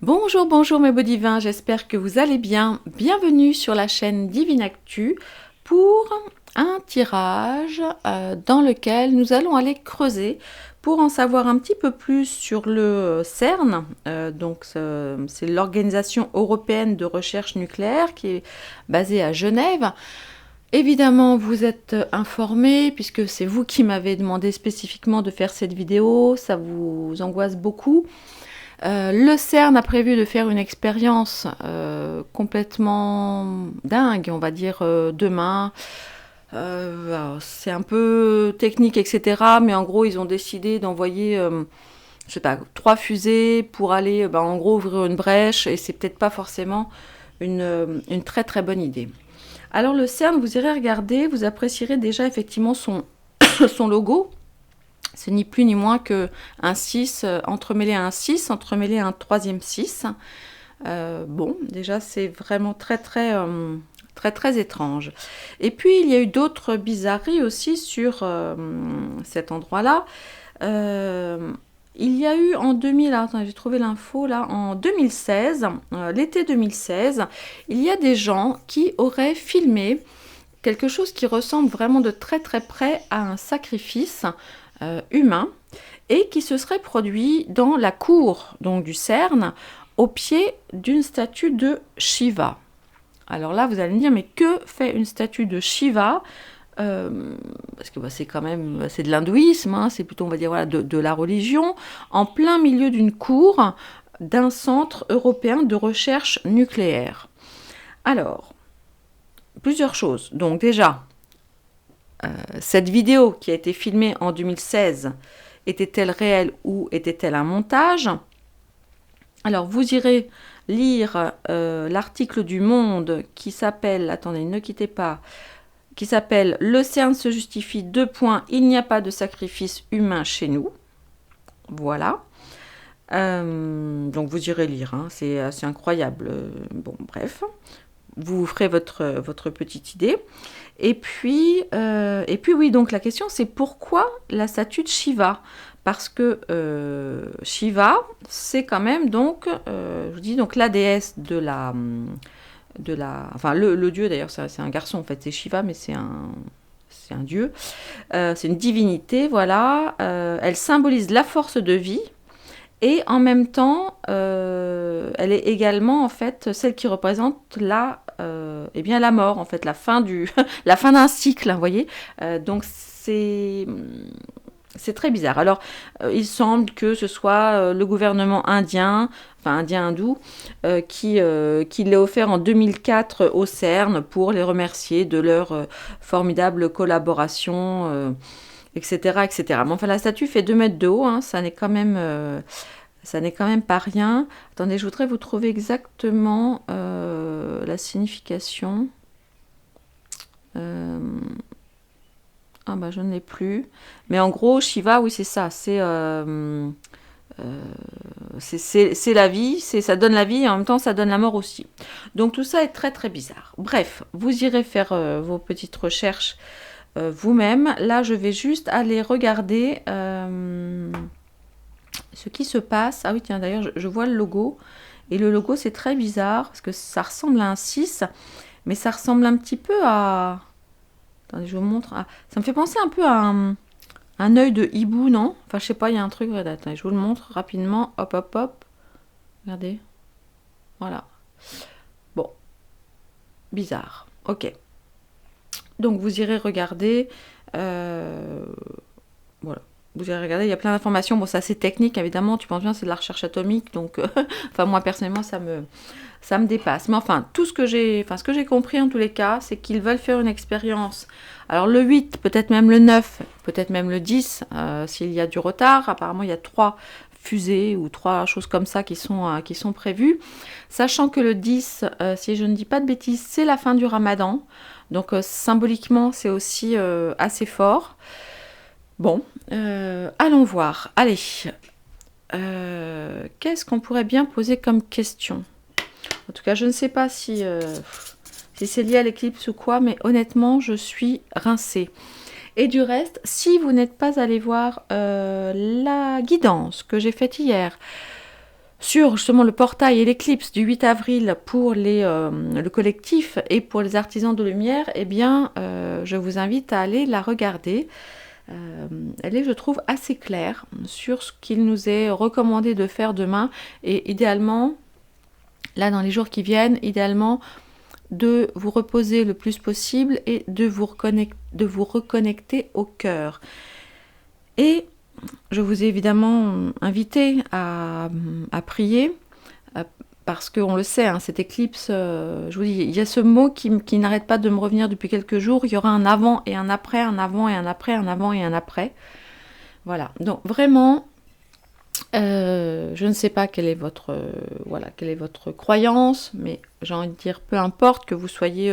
Bonjour, bonjour mes beaux divins, j'espère que vous allez bien. Bienvenue sur la chaîne Divine Actu pour un tirage dans lequel nous allons aller creuser pour en savoir un petit peu plus sur le CERN. C'est l'Organisation européenne de recherche nucléaire qui est basée à Genève. Évidemment, vous êtes informés puisque c'est vous qui m'avez demandé spécifiquement de faire cette vidéo, ça vous angoisse beaucoup. Le CERN a prévu de faire une expérience complètement dingue, on va dire demain. C'est un peu technique, etc. Mais en gros, ils ont décidé d'envoyer, je sais pas, 3 fusées pour aller, en gros, ouvrir une brèche. Et c'est peut-être pas forcément une très très bonne idée. Alors le CERN, vous irez regarder, vous apprécierez déjà effectivement son, son logo. C'est ni plus ni moins qu'un 6 entremêlé à un 6, entremêlé à un troisième 6. Bon, déjà c'est vraiment très étrange. Et puis il y a eu d'autres bizarreries aussi sur cet endroit-là. Il y a eu en 2000, attendez, j'ai trouvé l'info là, en 2016, l'été 2016, il y a des gens qui auraient filmé quelque chose qui ressemble vraiment de très près à un sacrifice humain et qui se serait produit dans la cour donc, du CERN au pied d'une statue de Shiva. Alors là, vous allez me dire, mais que fait une statue de Shiva parce que c'est quand même c'est de l'hindouisme, hein, c'est plutôt on va dire voilà, de la religion, en plein milieu d'une cour d'un centre européen de recherche nucléaire. Alors, plusieurs choses. Donc déjà, cette vidéo qui a été filmée en 2016, était-elle réelle ou était-elle un montage? Alors, vous irez lire l'article du Monde qui s'appelle, attendez, ne quittez pas, qui s'appelle « Le CERN se justifie, : il n'y a pas de sacrifice humain chez nous ». Voilà. Donc, vous irez lire, hein, c'est assez incroyable. Bon, bref. Vous ferez votre petite idée. Et puis oui, donc la question c'est pourquoi la statue de Shiva? Parce que Shiva, c'est quand même donc, je vous dis donc la déesse de la, enfin le dieu d'ailleurs, c'est un garçon en fait, c'est Shiva, mais c'est un dieu, c'est une divinité, voilà. Elle symbolise la force de vie. Et en même temps, elle est également en fait celle qui représente la mort, en fait, la fin la fin d'un cycle, vous voyez. Donc c'est très bizarre. Alors, il semble que ce soit le gouvernement indien, enfin indien hindou, qui l'a offert en 2004 au CERN pour les remercier de leur formidable collaboration. Etc., etc. Mais enfin, la statue fait 2 mètres de haut, hein, ça n'est quand même pas rien. Attendez, je voudrais vous trouver exactement la signification. Ah bah je ne l'ai plus. Mais en gros, Shiva, oui c'est ça, c'est la vie, ça donne la vie et en même temps ça donne la mort aussi. Donc tout ça est très bizarre. Bref, vous irez faire vos petites recherches vous-même. Là, je vais juste aller regarder ce qui se passe. Ah oui, tiens, d'ailleurs, je vois le logo. Et le logo, c'est très bizarre parce que ça ressemble à un 6, mais ça ressemble un petit peu à... Attendez, je vous montre. Ah, ça me fait penser un peu à un œil de hibou, non? Enfin, je sais pas, il y a un truc. Attendez, je vous le montre rapidement. Hop, hop, hop. Regardez. Voilà. Bon. Bizarre. Ok. Donc, vous irez regarder. Voilà. Vous irez regarder, il y a plein d'informations. Bon, c'est assez technique, évidemment. Tu penses bien, c'est de la recherche atomique. Donc, enfin, moi, personnellement, ça me dépasse. Mais enfin, ce que j'ai compris en tous les cas, c'est qu'ils veulent faire une expérience. Alors, le 8, peut-être même le 9, peut-être même le 10, s'il y a du retard. Apparemment, il y a 3 fusées ou 3 choses comme ça qui sont prévues. Sachant que le 10, si je ne dis pas de bêtises, c'est la fin du Ramadan. Donc, symboliquement, c'est aussi assez fort. Bon, allons voir. Allez, qu'est-ce qu'on pourrait bien poser comme question? En tout cas, je ne sais pas si c'est lié à l'éclipse ou quoi, mais honnêtement, je suis rincée. Et du reste, si vous n'êtes pas allé voir la guidance que j'ai faite hier sur justement le portail et l'éclipse du 8 avril pour le collectif et pour les artisans de lumière, eh bien, je vous invite à aller la regarder. Elle est, je trouve, assez claire sur ce qu'il nous est recommandé de faire demain et idéalement, là dans les jours qui viennent, idéalement de vous reposer le plus possible et de vous reconnecter au cœur. Et je vous ai évidemment invité à prier, parce qu'on le sait, hein, cette éclipse, je vous dis, il y a ce mot qui n'arrête pas de me revenir depuis quelques jours, il y aura un avant et un après, un avant et un après, un avant et un après. Voilà, donc vraiment, je ne sais pas quelle est votre croyance, mais j'ai envie de dire, peu importe que vous soyez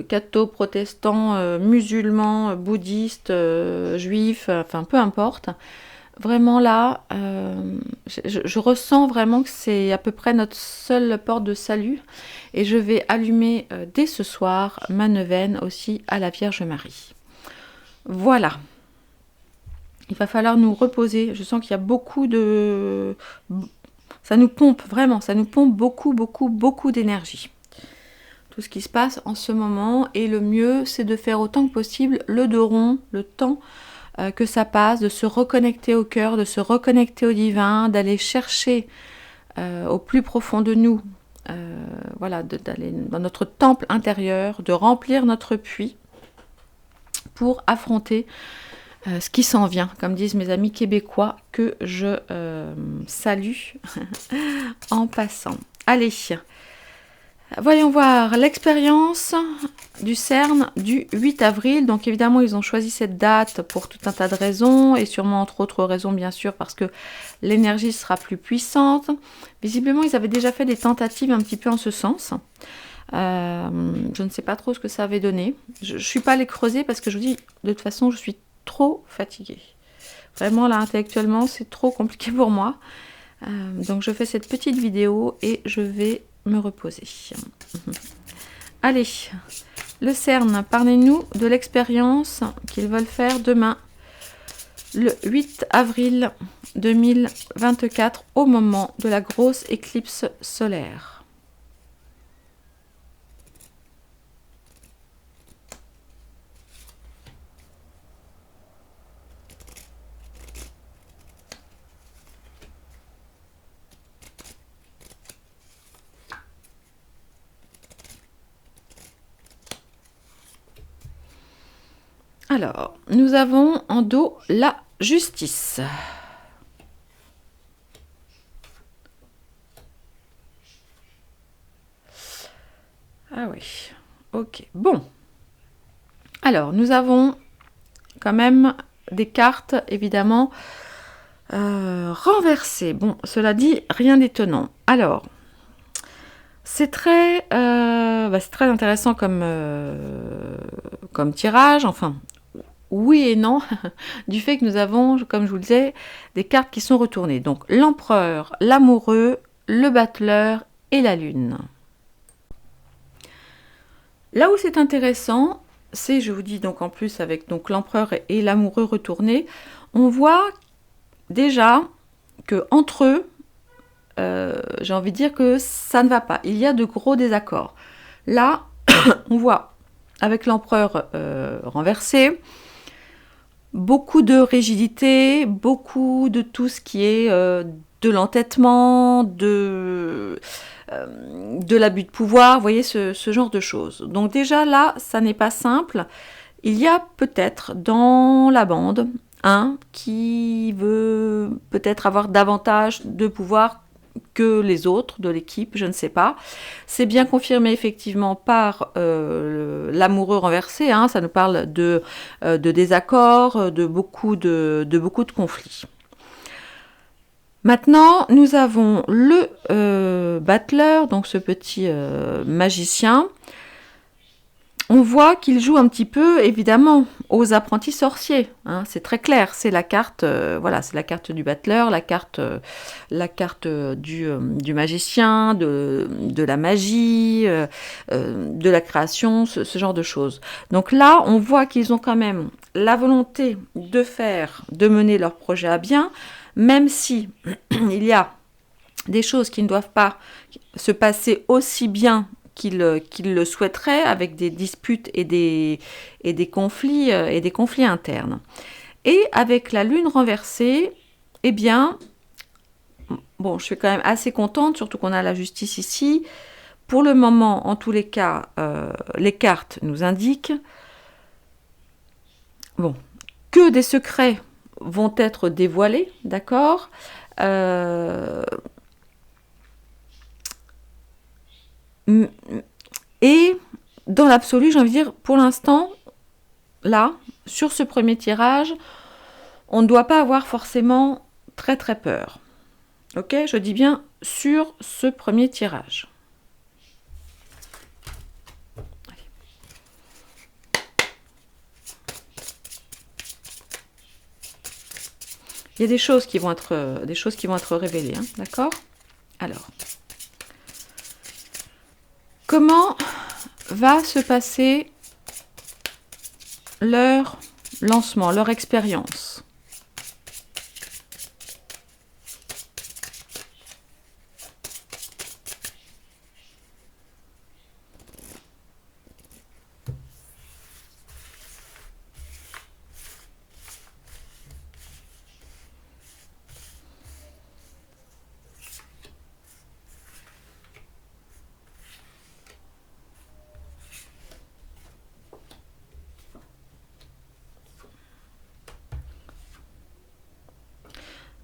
catho, protestant, musulman, bouddhiste, juif, enfin peu importe. Vraiment là, je ressens vraiment que c'est à peu près notre seule porte de salut. Et je vais allumer dès ce soir ma neuvaine aussi à la Vierge Marie. Voilà. Il va falloir nous reposer. Je sens qu'il y a beaucoup de... Ça nous pompe, vraiment, ça nous pompe beaucoup, beaucoup, beaucoup d'énergie. Tout ce qui se passe en ce moment. Et le mieux, c'est de faire autant que possible le dos rond, le temps que ça passe, de se reconnecter au cœur, de se reconnecter au divin, d'aller chercher au plus profond de nous, voilà, d'aller dans notre temple intérieur, de remplir notre puits pour affronter ce qui s'en vient, comme disent mes amis québécois, que je salue en passant. Allez, voyons voir l'expérience du CERN du 8 avril. Donc évidemment, ils ont choisi cette date pour tout un tas de raisons, et sûrement entre autres raisons, bien sûr, parce que l'énergie sera plus puissante. Visiblement, ils avaient déjà fait des tentatives un petit peu en ce sens. Je ne sais pas trop ce que ça avait donné. Je ne suis pas allée creuser parce que je vous dis, de toute façon, je suis trop fatiguée. Vraiment, là, intellectuellement, c'est trop compliqué pour moi. Donc je fais cette petite vidéo et je vais me reposer. Allez, le CERN, parlez-nous de l'expérience qu'ils veulent faire demain, le 8 avril 2024, au moment de la grosse éclipse solaire. Alors, nous avons en dos la justice. Ah oui, ok, bon. Alors, nous avons quand même des cartes, évidemment, renversées. Bon, cela dit, rien d'étonnant. Alors, c'est très intéressant comme tirage, enfin... Oui et non, du fait que nous avons, comme je vous le disais, des cartes qui sont retournées. Donc l'empereur, l'amoureux, le battleur et la lune. Là où c'est intéressant, c'est, je vous dis donc en plus avec donc l'empereur et l'amoureux retournés, on voit déjà que entre eux, j'ai envie de dire que ça ne va pas. Il y a de gros désaccords. Là, on voit avec l'empereur renversé, beaucoup de rigidité, beaucoup de tout ce qui est de l'entêtement, de l'abus de pouvoir, vous voyez, ce genre de choses. Donc déjà là, ça n'est pas simple. Il y a peut-être dans la bande un qui veut peut-être avoir davantage de pouvoir que les autres de l'équipe, je ne sais pas. C'est bien confirmé effectivement par l'amoureux renversé, hein, ça nous parle de désaccords, de beaucoup de conflits. Maintenant, nous avons le battleur, donc ce petit magicien. On voit qu'il joue un petit peu, évidemment, aux apprentis sorciers. Hein, c'est très clair. C'est la carte, voilà, c'est la carte du battleur, la carte du magicien, de la magie, de la création, ce genre de choses. Donc là, on voit qu'ils ont quand même la volonté de mener leur projet à bien, même si il y a des choses qui ne doivent pas se passer aussi bien qu'il le souhaiterait, avec des disputes et des conflits internes. Et avec la lune renversée, eh bien, bon, je suis quand même assez contente, surtout qu'on a la justice ici. Pour le moment, en tous les cas, les cartes nous indiquent bon, que des secrets vont être dévoilés, d'accord. Et dans l'absolu, j'ai envie de dire, pour l'instant, là, sur ce premier tirage, on ne doit pas avoir forcément très très peur. Ok, je dis bien sur ce premier tirage. Il y a des choses qui vont être révélées, hein, d'accord? Alors, comment va se passer leur lancement, leur expérience?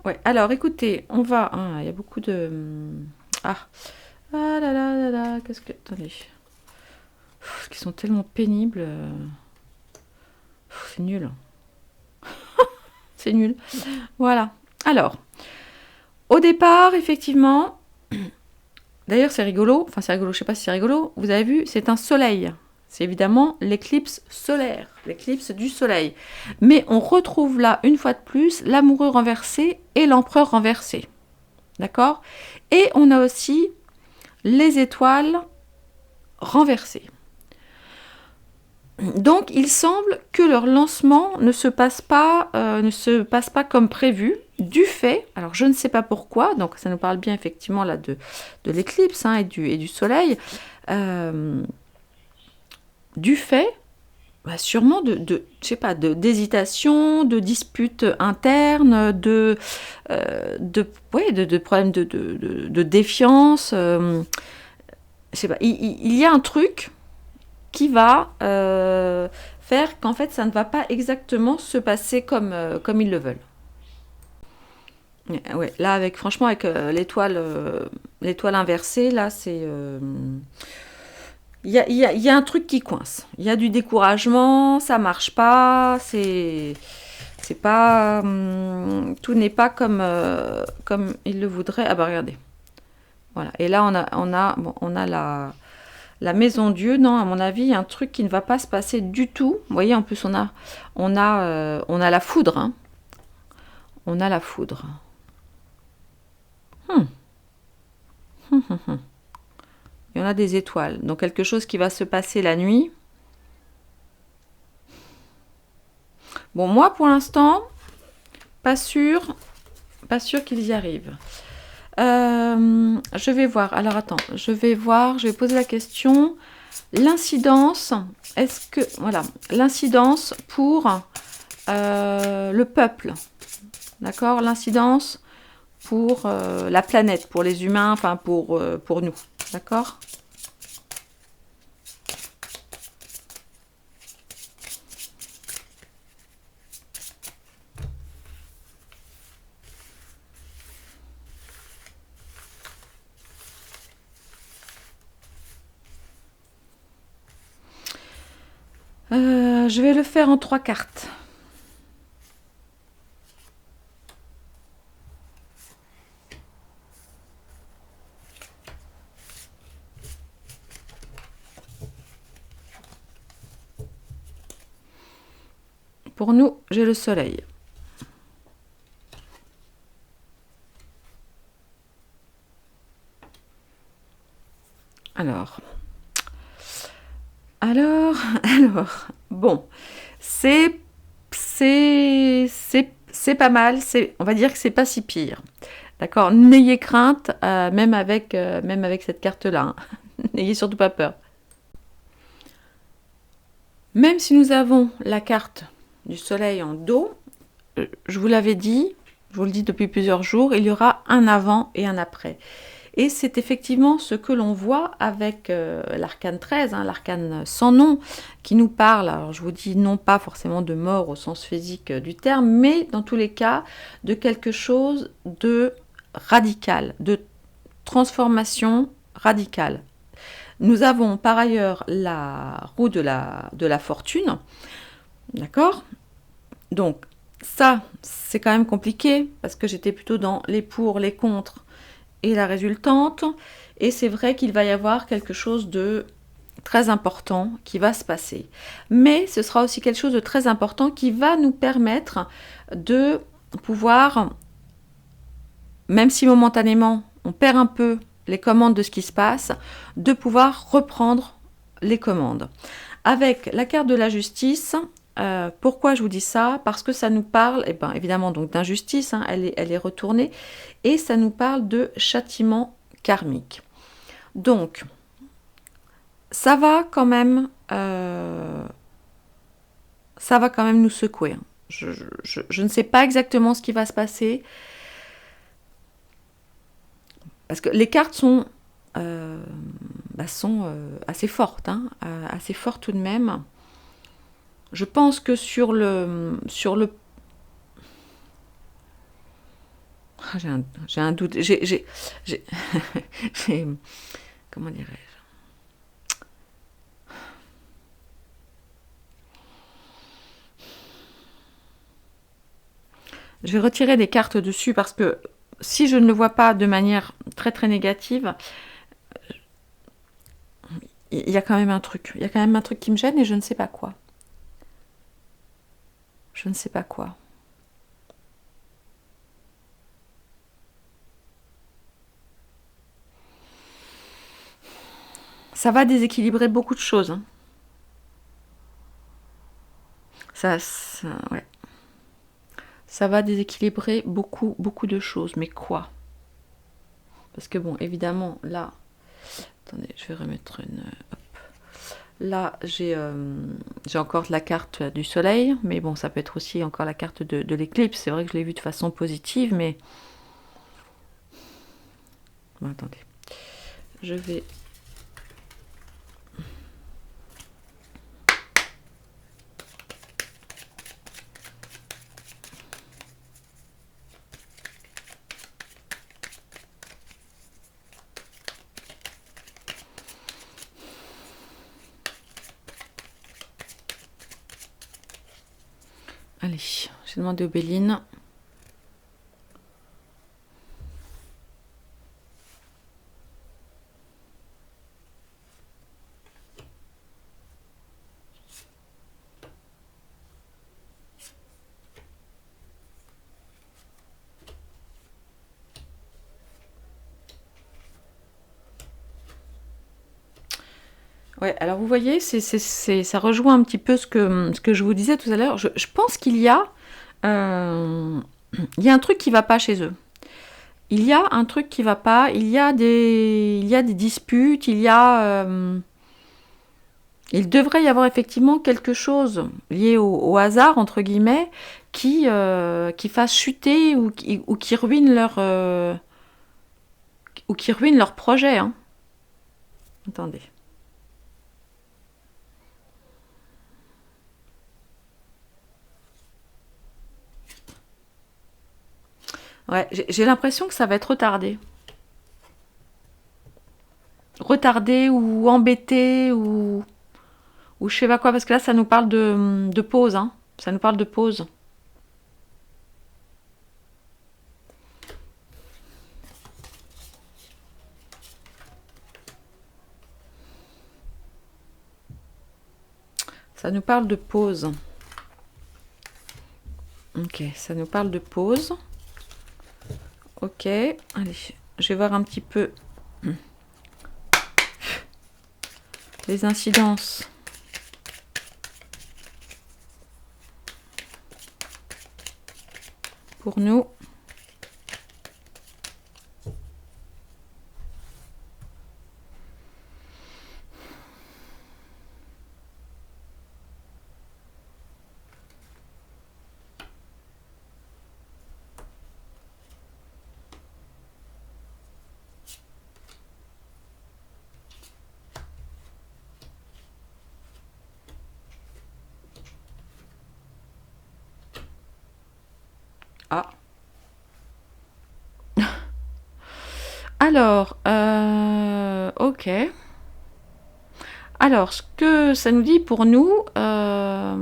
Ouais, alors écoutez, on va... il y a beaucoup de... Ah là là là là, qu'est-ce que... Attendez. Qui sont tellement pénibles. C'est nul. C'est nul. Voilà. Alors, au départ, effectivement... D'ailleurs, c'est rigolo. Enfin, c'est rigolo, je sais pas si c'est rigolo. Vous avez vu, c'est un soleil. C'est évidemment l'éclipse solaire, l'éclipse du soleil. Mais on retrouve là, une fois de plus, l'amoureux renversé et l'empereur renversé. D'accord? Et on a aussi les étoiles renversées. Donc, il semble que leur lancement ne se passe pas comme prévu, du fait, alors je ne sais pas pourquoi, donc ça nous parle bien effectivement là de l'éclipse, hein, et du soleil, du fait, sûrement je sais pas, d'hésitation, de disputes internes, de problèmes de défiance. Je sais pas, il y a un truc qui va faire qu'en fait ça ne va pas exactement se passer comme ils le veulent. Ouais, là franchement avec l'étoile inversée, là c'est il y a un truc qui coince. Il y a du découragement, ça marche pas, c'est pas tout n'est pas comme il le voudrait. Ah bah regardez. Voilà. Et là on a la maison Dieu. Non, à mon avis, il y a un truc qui ne va pas se passer du tout. Vous voyez, en plus on a la foudre, hein. On a la foudre. Et on a des étoiles. Donc quelque chose qui va se passer la nuit. Bon, moi pour l'instant, pas sûr qu'ils y arrivent. Je vais voir. Alors attends, je vais poser la question. L'incidence, l'incidence pour le peuple, d'accord? L'incidence pour la planète, pour les humains, enfin pour nous, d'accord? Je vais le faire en 3 cartes. Pour nous, j'ai le soleil. Alors, bon, c'est pas mal, on va dire que c'est pas si pire. D'accord? N'ayez crainte, même avec cette carte-là, hein. N'ayez surtout pas peur. Même si nous avons la carte du soleil en dos, je vous l'avais dit, je vous le dis depuis plusieurs jours, il y aura un avant et un après. Et c'est effectivement ce que l'on voit avec l'arcane 13, hein, l'arcane sans nom, qui nous parle, alors je vous dis non pas forcément de mort au sens physique du terme, mais dans tous les cas de quelque chose de radical, de transformation radicale. Nous avons par ailleurs la roue de la fortune, d'accord? Donc ça, c'est quand même compliqué, parce que j'étais plutôt dans les pour, les contre, et la résultante, et c'est vrai qu'il va y avoir quelque chose de très important qui va se passer. Mais ce sera aussi quelque chose de très important qui va nous permettre de pouvoir, même si momentanément on perd un peu les commandes de ce qui se passe, de pouvoir reprendre les commandes. Avec la carte de la justice, pourquoi je vous dis ça? Parce que ça nous parle, eh ben, évidemment, donc d'injustice, hein, elle est retournée, et ça nous parle de châtiment karmique. Donc, ça va quand même nous secouer. Je ne sais pas exactement ce qui va se passer, parce que les cartes sont assez fortes, hein, assez fortes tout de même. Je pense que sur le j'ai un doute. Comment dirais-je? Je vais retirer des cartes dessus parce que si je ne le vois pas de manière très très négative, il y a quand même un truc. Il y a quand même un truc qui me gêne et je ne sais pas quoi. Je ne sais pas quoi. Ça va déséquilibrer beaucoup de choses, hein. Ouais. Ça va déséquilibrer beaucoup, beaucoup de choses. Mais quoi? Parce que bon, évidemment, là... Attendez, je vais remettre une... Hop. Là, j'ai encore la carte du soleil. Mais bon, ça peut être aussi encore la carte de l'éclipse. C'est vrai que je l'ai vue de façon positive, mais... Bon, attendez. Je vais... Allez, j'ai demandé aux Béline. Ouais, alors vous voyez, ça rejoint un petit peu ce que je vous disais tout à l'heure. Je pense qu'il y a un truc qui va pas chez eux. Il y a un truc qui va pas. Il y a des disputes. Il devrait y avoir effectivement quelque chose lié au hasard entre guillemets qui fasse chuter ou qui ruine leur projet, hein. Attendez. Ouais, j'ai l'impression que ça va être retardé. Retardé ou embêté ou je sais pas quoi, parce que là, ça nous parle de pause, hein. Ça nous parle de pause. Ça nous parle de pause. Ok, ça nous parle de pause. Ok, allez, je vais voir un petit peu les incidences. Pour nous. Ah. Alors, ok. Alors, ce que ça nous dit pour nous, bah,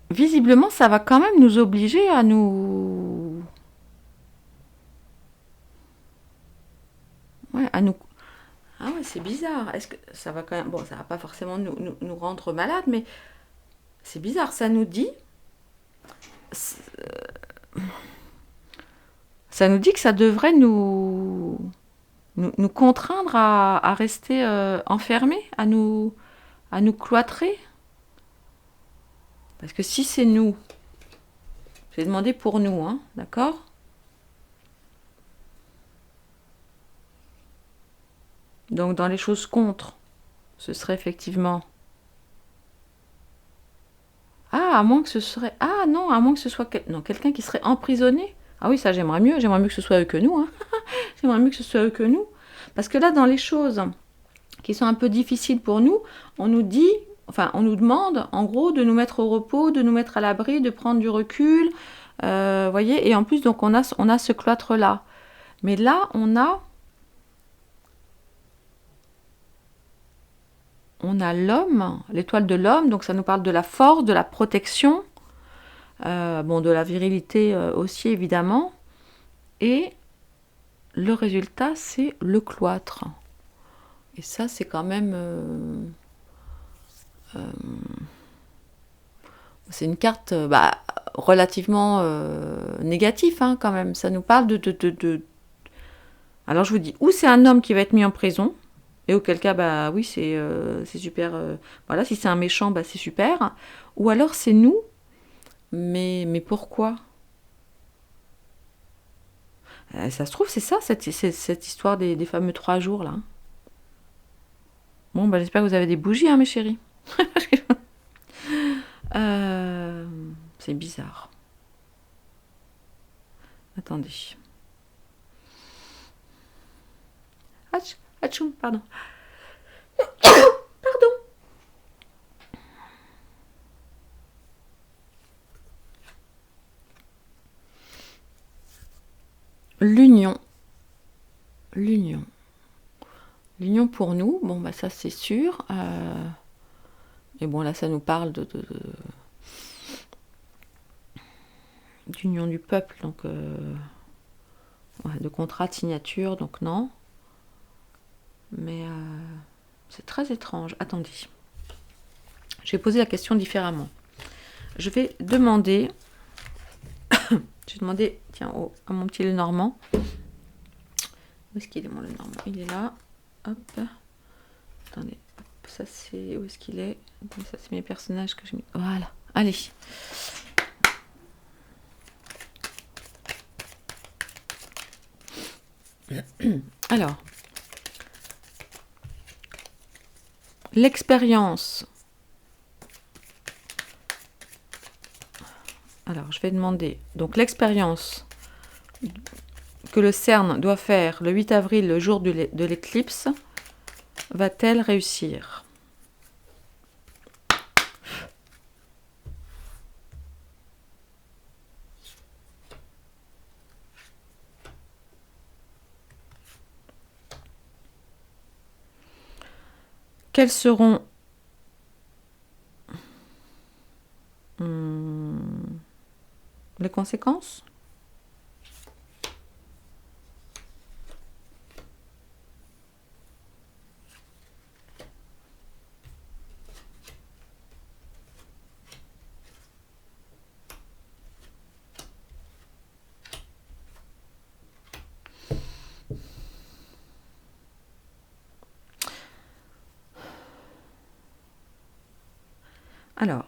visiblement, ça va quand même nous obliger à nous... Ouais, à nous... Ah ouais, c'est bizarre. Est-ce que ça va quand même... Bon, ça va pas forcément nous rendre malades, mais c'est bizarre. Ça nous dit... Ça nous dit que ça devrait nous contraindre à rester enfermés, à nous cloîtrer. Parce que si c'est nous, j'ai demandé pour nous, hein, d'accord? Donc dans les choses contre, ce serait effectivement... Ah, à moins que ce serait... Ah non, à moins que ce soit non, quelqu'un qui serait emprisonné. Ah oui, ça j'aimerais mieux. J'aimerais mieux que ce soit eux que nous. Hein. J'aimerais mieux que ce soit eux que nous. Parce que là, dans les choses qui sont un peu difficiles pour nous, on nous dit, enfin, on nous demande, en gros, de nous mettre au repos, de nous mettre à l'abri, de prendre du recul. Voyez, et en plus, donc, on a ce cloître-là. Mais là, on a l'homme, l'étoile de l'homme, donc ça nous parle de la force, de la protection, bon, de la virilité aussi, évidemment. Et le résultat, c'est le cloître. Et ça, c'est quand même... c'est une carte relativement négative, hein, quand même. Ça nous parle de... Alors, je vous dis, ou c'est un homme qui va être mis en prison, et auquel cas, bah oui, c'est super... voilà, si c'est un méchant, bah c'est super. Ou alors, c'est nous, mais pourquoi? Ça se trouve, c'est ça, cette histoire des fameux 3 jours, là. Bon, bah j'espère que vous avez des bougies, hein, mes chéris. C'est bizarre. Attendez. Atchoum, pardon. Pardon. L'union. L'union. L'union pour nous, bon, bah ça c'est sûr. Et bon, là, ça nous parle d'union du peuple, donc ouais, de contrat de signature, donc non. Mais c'est très étrange. Attendez. Je vais poser la question différemment. Je vais demander... Je vais demander, tiens, à mon petit Lenormand. Où est-ce qu'il est, mon Lenormand? Il est là. Hop. Attendez. Hop, ça, c'est... Où est-ce qu'il est? Ça, c'est mes personnages que j'ai mis. Voilà. Allez. Alors. L'expérience. Alors, je vais demander. Donc, l'expérience que le CERN doit faire le 8 avril, le jour de l'éclipse, va-t-elle réussir? Quelles seront les conséquences? Alors,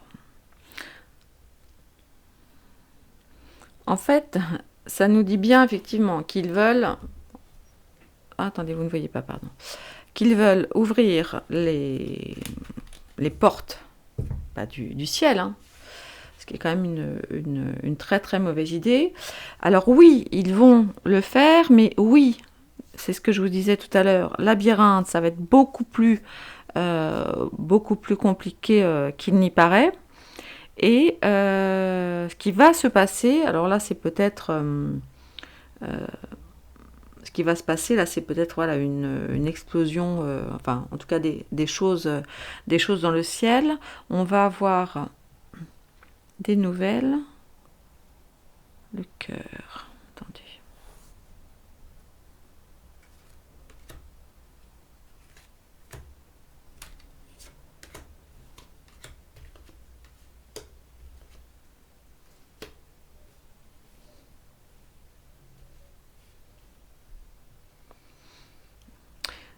en fait, ça nous dit bien effectivement qu'ils veulent... Ah, attendez, vous ne voyez pas, pardon. Qu'ils veulent ouvrir les portes du ciel, hein, ce qui est quand même une très très mauvaise idée. Alors oui, ils vont le faire, mais oui, c'est ce que je vous disais tout à l'heure, labyrinthe, ça va être beaucoup plus compliqué qu'il n'y paraît. Et ce qui va se passer, alors là c'est peut-être... ce qui va se passer là, c'est peut-être voilà, une explosion, enfin en tout cas des choses dans le ciel. On va avoir des nouvelles. Le cœur. Attendez.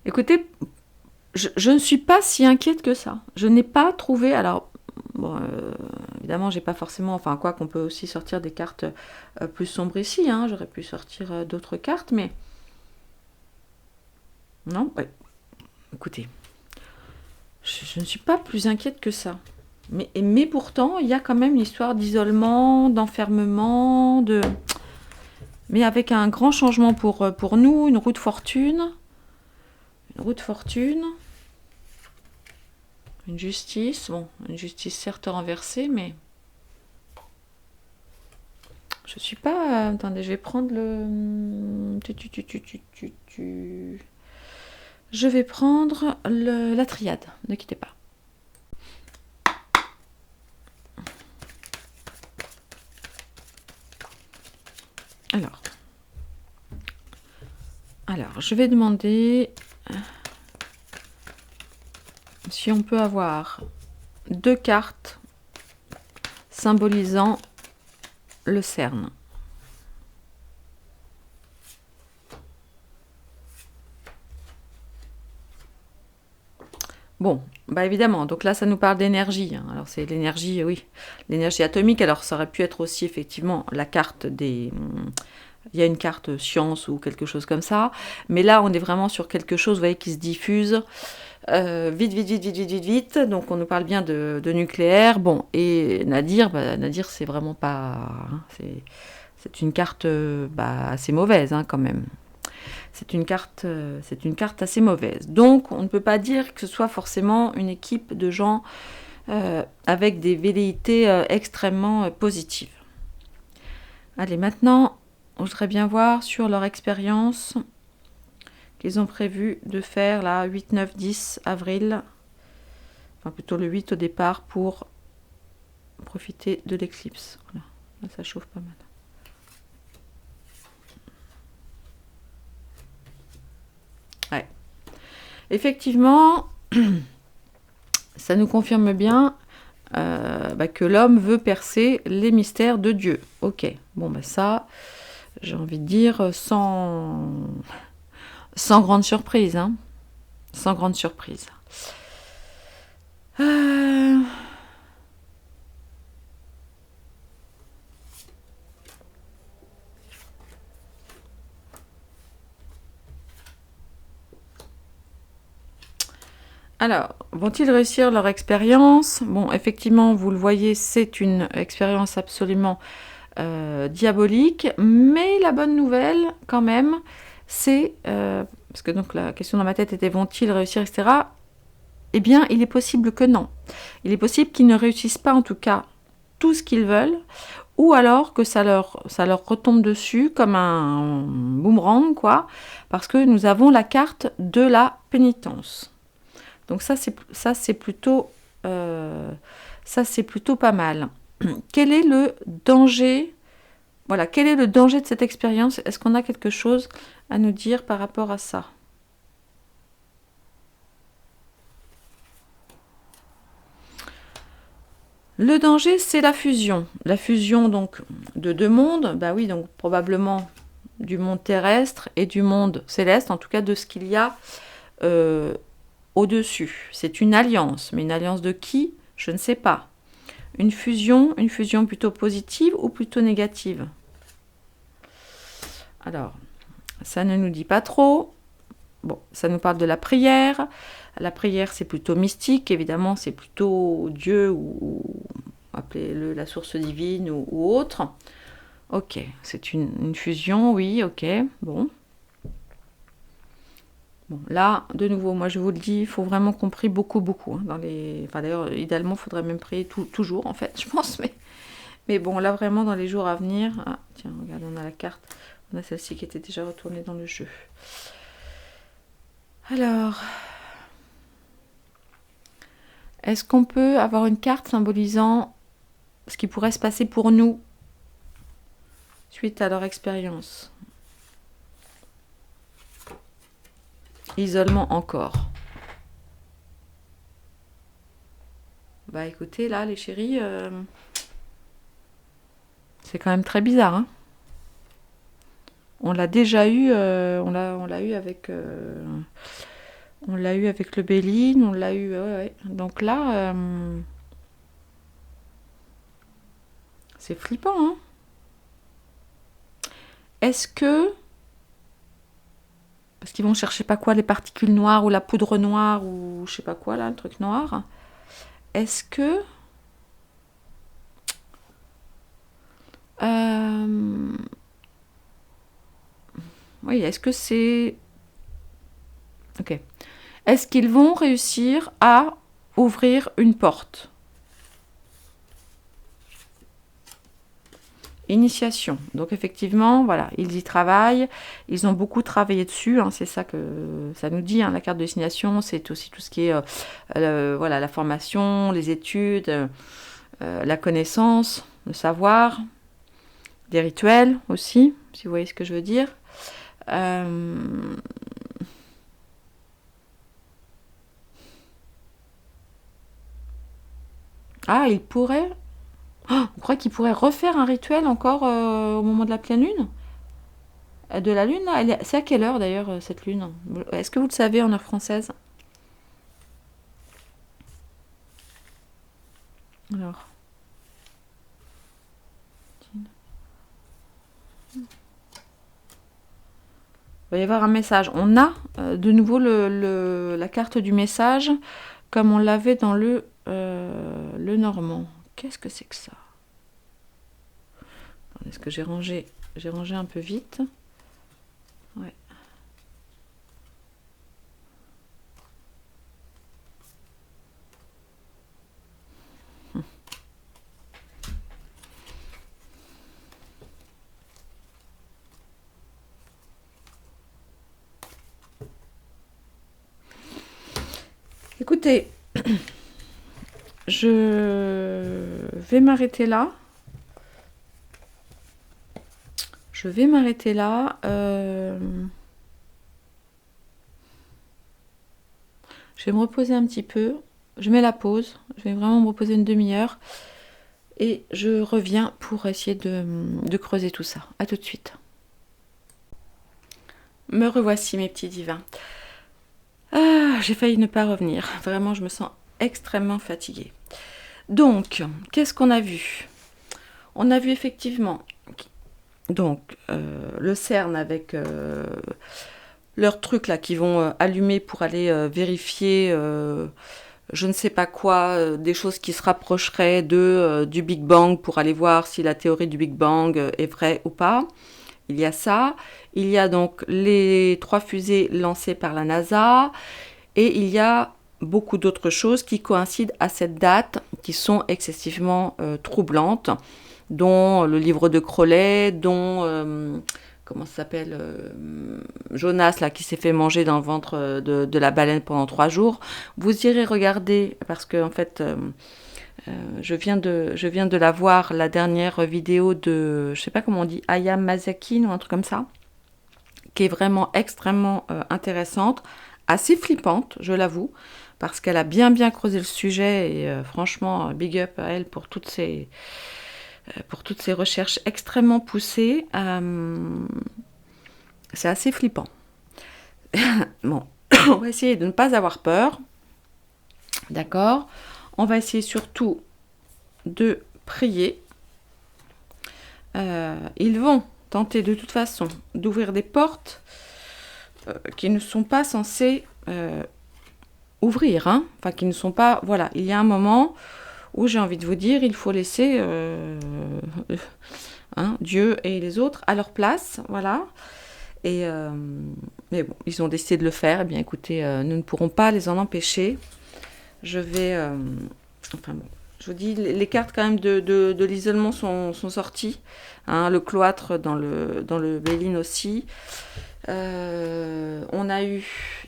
Écoutez, je ne suis pas si inquiète que ça. Je n'ai pas trouvé... Alors, bon, évidemment, j'ai pas forcément... Enfin, quoi qu'on peut aussi sortir des cartes plus sombres ici. Hein, j'aurais pu sortir d'autres cartes, mais... Non, ouais. Écoutez, je ne suis pas plus inquiète que ça. Mais pourtant, il y a quand même une histoire d'isolement, d'enfermement, de... Mais avec un grand changement pour nous, une roue de fortune... Une roue de fortune. Une justice. Bon, une justice certes renversée, mais... Je suis pas... attendez, je vais prendre le... Je vais prendre la triade. Ne quittez pas. Alors, je vais demander... si on peut avoir 2 cartes symbolisant le cerne. Bon, bah évidemment, donc là ça nous parle d'énergie. Hein. Alors c'est l'énergie, oui, l'énergie atomique. Alors ça aurait pu être aussi effectivement la carte des... Il y a une carte science ou quelque chose comme ça. Mais là on est vraiment sur quelque chose, vous voyez, qui se diffuse. Vite. Donc on nous parle bien de nucléaire. Bon, et Nadir, Nadir c'est vraiment pas... Hein, c'est une carte assez mauvaise hein, quand même. C'est une carte assez mauvaise. Donc on ne peut pas dire que ce soit forcément une équipe de gens avec des velléités extrêmement positives. Allez, maintenant, on voudrait bien voir sur leur expérience qu'ils ont prévu de faire là 8, 9, 10 avril, enfin plutôt le 8 au départ pour profiter de l'éclipse. Voilà. Là, ça chauffe pas mal. Ouais. Effectivement, ça nous confirme bien que l'homme veut percer les mystères de Dieu. Ok, bon ça, j'ai envie de dire sans grande surprise, hein. Sans grande surprise. Alors, vont-ils réussir leur expérience? Bon, effectivement, vous le voyez, c'est une expérience absolument diabolique, mais la bonne nouvelle, quand même, c'est, parce que donc la question dans ma tête était vont-ils réussir, etc. Eh bien, il est possible que non. Il est possible qu'ils ne réussissent pas, en tout cas, tout ce qu'ils veulent, ou alors que ça leur retombe dessus comme un boomerang, quoi, parce que nous avons la carte de la pénitence. Donc ça c'est plutôt pas mal. Quel est le danger? Voilà, quel est le danger de cette expérience? Est-ce qu'on a quelque chose à nous dire par rapport à ça? Le danger, c'est la fusion. La fusion donc de 2 mondes, bah oui, donc probablement du monde terrestre et du monde céleste, en tout cas de ce qu'il y a au-dessus. C'est une alliance, mais une alliance de qui? Je ne sais pas. Une fusion plutôt positive ou plutôt négative? Alors, ça ne nous dit pas trop. Bon, ça nous parle de la prière. La prière, c'est plutôt mystique, évidemment, c'est plutôt Dieu ou appelez-le la source divine ou autre. Ok, c'est une fusion, oui, ok, bon. Bon, là, de nouveau, moi je vous le dis, il faut vraiment qu'on prie beaucoup, beaucoup. Hein, dans les... Enfin d'ailleurs, idéalement, il faudrait même prier toujours, en fait, je pense. Mais bon, là vraiment, dans les jours à venir... Ah, tiens, regarde, on a la carte. On a celle-ci qui était déjà retournée dans le jeu. Alors... Est-ce qu'on peut avoir une carte symbolisant ce qui pourrait se passer pour nous suite à leur expérience? Isolement encore. Bah écoutez, là, les chéris, c'est quand même très bizarre. Hein, on l'a déjà eu, on l'a eu avec... on l'a eu avec le Béline, on l'a eu... Ouais. Donc là, c'est flippant. Hein. Est-ce que... Parce qu'ils vont chercher pas quoi, les particules noires ou la poudre noire ou je sais pas quoi là, le truc noir. Est-ce que... Oui, est-ce que c'est... Ok. Est-ce qu'ils vont réussir à ouvrir une porte? Initiation. Donc effectivement, voilà, ils y travaillent. Ils ont beaucoup travaillé dessus. Hein, c'est ça que ça nous dit. Hein, la carte de destination, c'est aussi tout ce qui est voilà, la formation, les études, la connaissance, le savoir, des rituels aussi, si vous voyez ce que je veux dire. Ah, il pourrait... Oh, vous croyez qu'il pourrait refaire un rituel encore au moment de la pleine lune? De la lune, là, c'est à quelle heure d'ailleurs cette lune? Est-ce que vous le savez en heure française? Alors. Il va y avoir un message. On a de nouveau la carte du message comme on l'avait dans le normand. Qu'est-ce que c'est que ça? Est-ce que j'ai rangé un peu vite? Ouais. Écoutez, je vais m'arrêter là. Je vais m'arrêter là. Je vais me reposer un petit peu. Je mets la pause. Je vais vraiment me reposer une demi-heure. Et je reviens pour essayer de creuser tout ça. À tout de suite. Me revoici mes petits divins. Ah, j'ai failli ne pas revenir. Vraiment, je me sens extrêmement fatiguée. Donc, qu'est-ce qu'on a vu? On a vu effectivement donc le CERN avec leurs trucs là qui vont allumer pour aller vérifier je ne sais pas quoi, des choses qui se rapprocheraient du Big Bang pour aller voir si la théorie du Big Bang est vraie ou pas. Il y a ça. Il y a donc les 3 fusées lancées par la NASA. Et il y a beaucoup d'autres choses qui coïncident à cette date, qui sont excessivement troublantes, dont le livre de Crowley, dont... comment ça s'appelle Jonas, là, qui s'est fait manger dans le ventre de la baleine pendant 3 jours. Vous irez regarder, parce que en fait, je viens de la voir, la dernière vidéo de, je sais pas comment on dit, Aya Masakin ou un truc comme ça, qui est vraiment extrêmement intéressante, assez flippante, je l'avoue, parce qu'elle a bien creusé le sujet, et franchement, big up à elle pour toutes ces recherches extrêmement poussées. C'est assez flippant. Bon, on va essayer de ne pas avoir peur. D'accord? On va essayer surtout de prier. Ils vont tenter de toute façon d'ouvrir des portes qui ne sont pas censées ouvrir. Hein? Enfin, qui ne sont pas... Voilà, il y a un moment où j'ai envie de vous dire, il faut laisser Dieu et les autres à leur place. Voilà. Et, mais bon, ils ont décidé de le faire. Eh bien, écoutez, nous ne pourrons pas les en empêcher. Je vais... enfin bon, je vous dis, les cartes quand même de l'isolement sont sorties. Hein, le cloître dans le Béline aussi. On a eu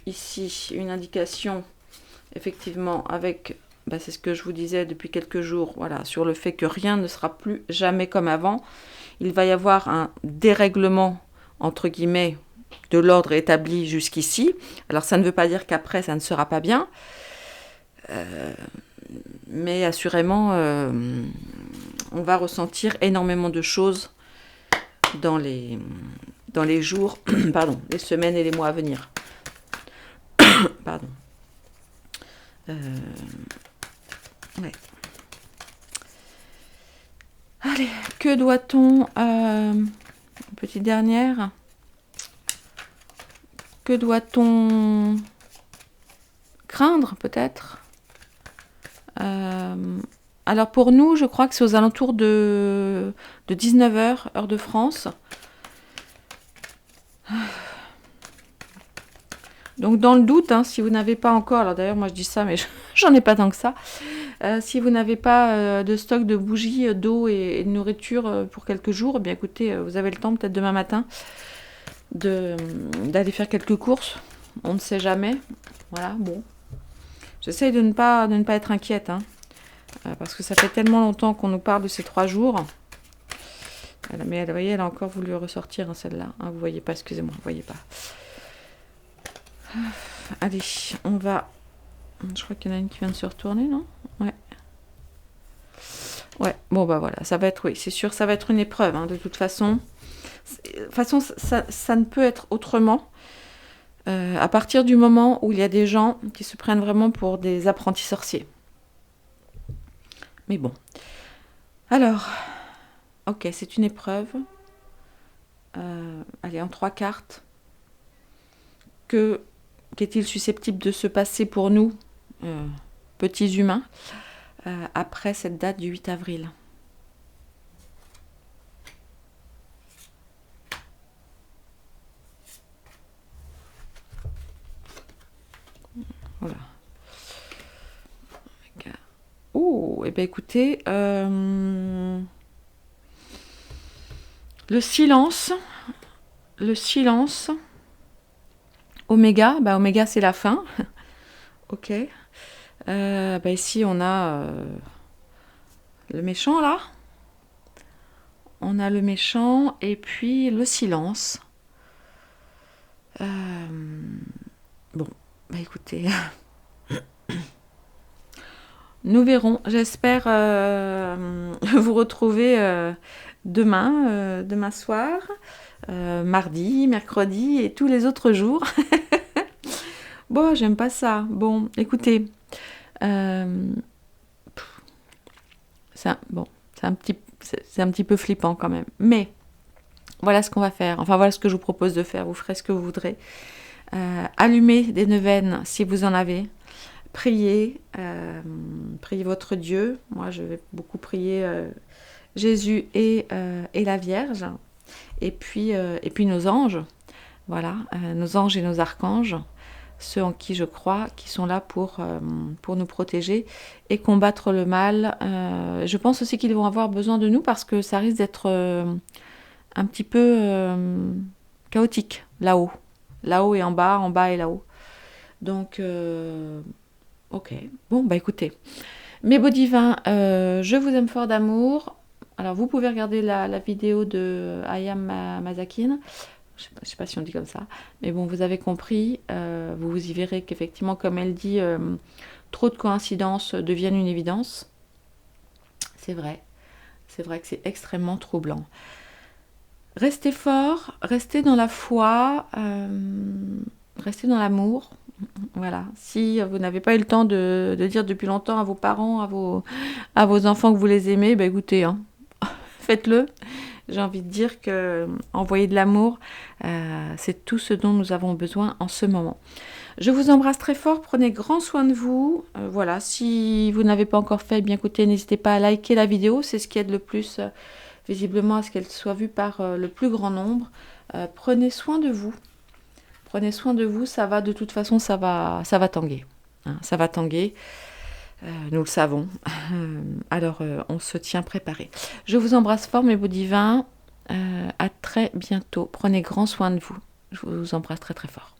ici une indication, effectivement, avec... Bah, c'est ce que je vous disais depuis quelques jours, voilà, sur le fait que rien ne sera plus jamais comme avant. Il va y avoir un dérèglement, entre guillemets, de l'ordre établi jusqu'ici. Alors ça ne veut pas dire qu'après ça ne sera pas bien, mais assurément on va ressentir énormément de choses dans les jours, pardon, les semaines et les mois à venir. Pardon. Ouais. Allez, que doit-on... petite dernière. Que doit-on craindre, peut-être? Alors pour nous, je crois que c'est aux alentours de 19 h, heure de France. Donc dans le doute, hein, si vous n'avez pas encore... Alors d'ailleurs, moi je dis ça, mais j'en ai pas tant que ça. Si vous n'avez pas de stock de bougies, d'eau et de nourriture pour quelques jours, eh bien écoutez, vous avez le temps, peut-être demain matin, d'aller faire quelques courses. On ne sait jamais. Voilà, bon. J'essaye de ne pas être inquiète, hein, parce que ça fait tellement longtemps qu'on nous parle de ces 3 jours. Mais vous voyez, elle a encore voulu ressortir, hein, celle-là. Hein, vous voyez pas, excusez-moi, vous voyez pas. Allez, on va... Je crois qu'il y en a une qui vient de se retourner, non? Ouais. Ouais, bon bah voilà, ça va être, oui, c'est sûr, ça va être une épreuve, hein, de toute façon. De toute façon, ça ne peut être autrement. À partir du moment où il y a des gens qui se prennent vraiment pour des apprentis sorciers. Mais bon. Alors, ok, c'est une épreuve. Allez, en 3 cartes. Qu'est-il susceptible de se passer pour nous, petits humains, après cette date du 8 avril? Voilà. Oh, et bien écoutez, le silence, Oméga, bah Oméga c'est la fin, ok. Bah ici on a le méchant là, on a le méchant et puis le silence. Bon, bah écoutez, nous verrons. J'espère vous retrouver demain soir, mardi, mercredi et tous les autres jours. Bon, j'aime pas ça. Bon, écoutez, c'est un petit peu flippant quand même. Mais voilà ce qu'on va faire. Enfin, voilà ce que je vous propose de faire. Vous ferez ce que vous voudrez. Allumez des neuvaines si vous en avez. Priez votre Dieu. Moi, je vais beaucoup prier Jésus et la Vierge. Et puis nos anges. Voilà, nos anges et nos archanges. Ceux en qui je crois, qui sont là pour nous protéger et combattre le mal. Je pense aussi qu'ils vont avoir besoin de nous parce que ça risque d'être un petit peu chaotique là-haut. Là-haut et en bas et là-haut. Donc, ok. Bon, bah écoutez. Mes beaux divins, je vous aime fort d'amour. Alors, vous pouvez regarder la vidéo de Ayam Mazakin. Je ne sais pas si on dit comme ça. Mais bon, vous avez compris. Vous y verrez qu'effectivement, comme elle dit, trop de coïncidences deviennent une évidence. C'est vrai. C'est vrai que c'est extrêmement troublant. Restez fort, restez dans la foi, restez dans l'amour. Voilà. Si vous n'avez pas eu le temps de dire depuis longtemps à vos parents, à vos enfants que vous les aimez, ben écoutez, hein, faites-le. J'ai envie de dire que envoyer de l'amour, c'est tout ce dont nous avons besoin en ce moment. Je vous embrasse très fort, prenez grand soin de vous. Voilà, si vous n'avez pas encore fait, bien écoutez, n'hésitez pas à liker la vidéo, c'est ce qui aide le plus visiblement à ce qu'elle soit vue par le plus grand nombre. Prenez soin de vous. Prenez soin de vous, ça va de toute façon, ça va tanguer. Hein, ça va tanguer, nous le savons. Alors, on se tient préparé. Je vous embrasse fort, mes beaux divins. À très bientôt. Prenez grand soin de vous. Je vous embrasse très très fort.